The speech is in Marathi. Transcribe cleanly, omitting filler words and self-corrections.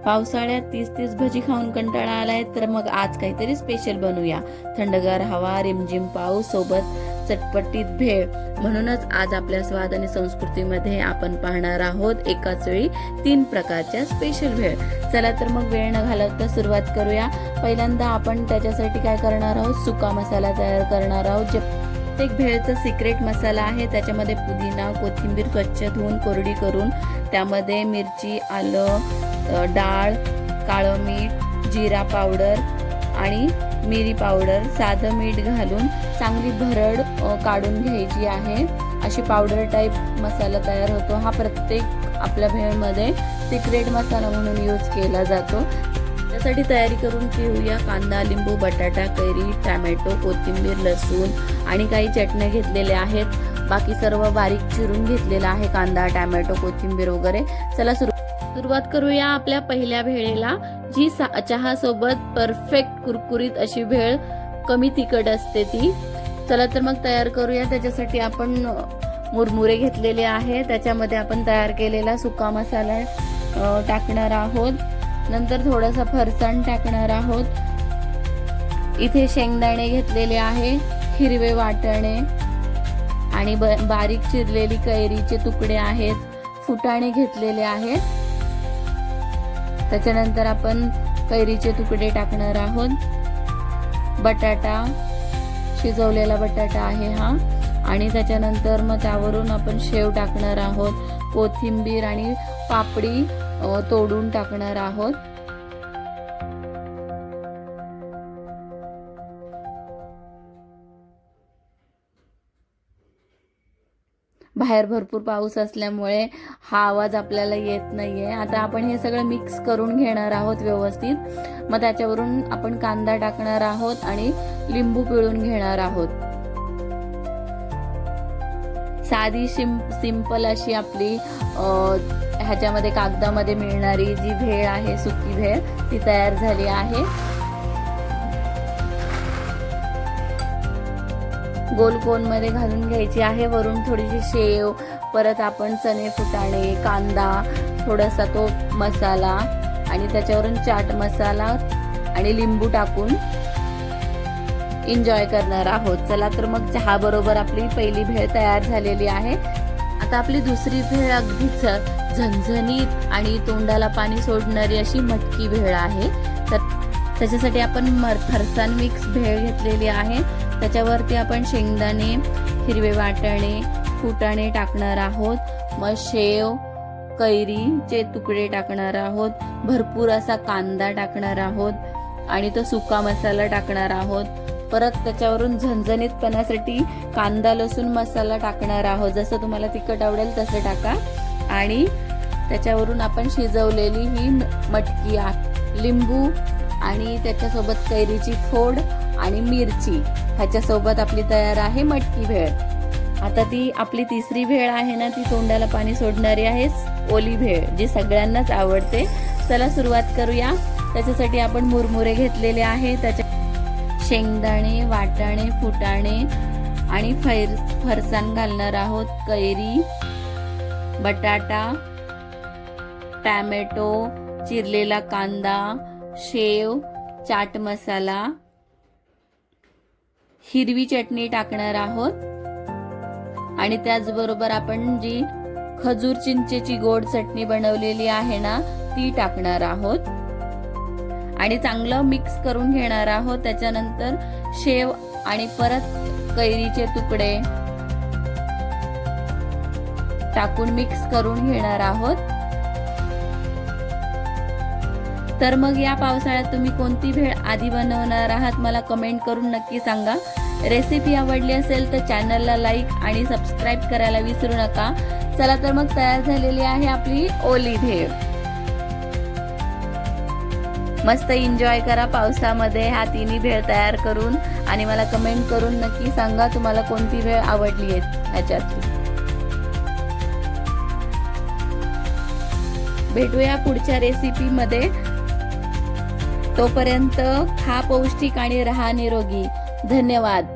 पावसाळ्यात 30-30 भजी खाऊन कंटाळा आलाय तर मग आज काहीतरी स्पेशल बनवूया। थंडगार हवा, रिमझिम पाऊस, सोबत चटपटीत भेळ। म्हणूनच आज आपल्या स्वाद आणि संस्कृतीमध्ये आपण पाहणार आहोत एकाच वेळी 3 प्रकारच्या स्पेशल भेळ। चला तर मग वेळ न घालवता सुरुवात करूया। पहिल्यांदा आपण त्याच्यासाठी काय करणार आहोत, सुका मसाला तयार करणार आहोत। एक भेळचा सिक्रेट मसाला आहे। त्याच्यामध्ये पुदिना, कोथिंबीर स्वच्छ धुवून कोरडी करून त्यामध्ये मिरची, आलं, डाळ, काळं मीठ, जिरा पावडर आणि मिरी पावडर, साधं मीठ घालून चांगली भरड काढून घ्यायची आहे। अशी पावडर टाईप मसाला तयार होतो। हा प्रत्येक आपल्या भेळमध्ये सिक्रेट मसाला म्हणून यूज केला जातो। त्यासाठी तयारी करून घेऊया। कांदा, लिंबू, बटाटा, कैरी, टोमॅटो, कोथिंबीर, लसूण आणि काही चटण्या घेतलेल्या आहेत। बाकी सर्व बारीक चिरून घेतलेला आहे, कांदा, टोमॅटो, कोथिंबीर वगैरे। चला सुरुवात करूया आपल्या पहिल्या भेळेला, जी चहा सोबत परफेक्ट कुरकुरीत अशी भेळ, कमी तिखट असते ती। चला तर मग तयार करूया। त्याच्यासाठी आपण मुरमुरे घेतलेले आहे, त्याच्यामध्ये आपण तयार केलेला सुका मसाला टाकणार आहोत। नंतर थोडासा फरसाण टाकणार आहोत। इथे शेंगदाणे घेतलेले आहे, हिरवे वाटाणे आणि बारीक चिरलेली कैरीचे तुकडे आहेत, फुटाणे घेतलेले आहेत। त्याच्यानंतर आपण कैरीचे तुकडे टाकणार आहोत। बटाटा, शिजवलेला बटाटा आहे हा। आणि त्याच्यानंतर मग त्यावरून आपण शेव टाकणार आहोत, कोथिंबीर आणि पापडी तोडून टाकणार आहोत। बाहेर भरपूर पाऊस असल्यामुळे हा आवाज आपल्याला येत नाहीये। आता आपण हे सगळं मिक्स करून घेणार आहोत व्यवस्थित। मग त्याच्यावरून आपण कांदा टाकणार आहोत आणि लिंबू पिळून घेणार आहोत। साधी सिंपल अशी आपली ह्याच्यामध्ये कागदामध्ये मिळणारी जी भेळ आहे, सुकी भेळ, ती तयार झाली आहे। गोल कोन मध्ये घालून घ्यायची आहे। वरून थोडीशी शेव, परत आपण चणे, फुटाणे, कांदा, थोडासा तो मसाला आणि त्याच्यावरून चाट मसाला आणि लिंबू टाकून एन्जॉय करणार आहोत। चला तर मग चहा बरोबर आपली पहिली भेळ तयार झालेली आहे। आता आपली दुसरी भेळ अगदीच झणझणीत आणि तोंडाला पाणी सोडणारी अशी मटकी भेळ आहे। तर त्याच्यासाठी आपण फरसाण मिक्स भेळ घेतलेली आहे। त्याच्यावरती आपण शेंगदाणे, हिरवे वाटाणे, फुटाणे टाकणार आहोत। मग शेव, कैरीचे तुकडे टाकणार आहोत, भरपूर असा कांदा टाकणार आहोत आणि तो सुका मसाला टाकणार आहोत। परत त्याच्यावरून झणझणीतपणासाठी कांदा, लसूण मसाला टाकणार आहोत। जसं तुम्हाला तिखट आवडेल तसं टाका। आणि त्याच्यावरून आपण शिजवलेली ही मटकी आहे, लिंबू आणि त्याच्यासोबत कैरीची फोड आणि मिरची, ह्याच्यासोबत आपली तयार आहे मटकी भेळ। आता ती आपली तिसरी भेळ आहे ना, ती तोंडाला पाणी सोडणारी आहे, ओली भेळ, जी सगळ्यांनाच आवडते। चला सुरुवात करूया। त्याच्यासाठी आपण मुरमुरे घेतलेले आहे, त्याच्या शेंगदाणे, वाटाणे, फुटाणे आणि फरसाण घालणार आहोत, कैरी, बटाटा, टोमॅटो, चिरलेला कांदा, शेव, चाट मसाला, हिरवी चटणी टाकणार आहोत आणि त्याचबरोबर आपण जी खजूर चिंचेची गोड चटणी बनवलेली आहे ना, ती टाकणार आहोत आणि चांगलं मिक्स करून घेणार आहोत। त्याच्यानंतर शेव आणि परत कैरीचे तुकडे टाकून मिक्स करून घेणार आहोत। तर मग या पावसाळ्यात तुम्ही कोणती भेळ आधी बनवणार आहात, मला कमेंट करून नक्की सांगा। रेसिपी आवडली असेल तर चॅनलला लाईक आणि सबस्क्राईब करायला विसरू नका। चला तर मग तयार झालेली आहे आपली ओली भेळ। मस्त एन्जॉय करा पावसामध्ये ह्या तिन्ही भेळ तयार करून आणि मला कमेंट करून नक्की सांगा तुम्हाला कोणती भेळ आवडली आहे ह्याच्यातली। भेटूया पुढच्या रेसिपी मध्ये। तोपर्यंत खा पौष्टिक आणि रहा निरोगी। धन्यवाद।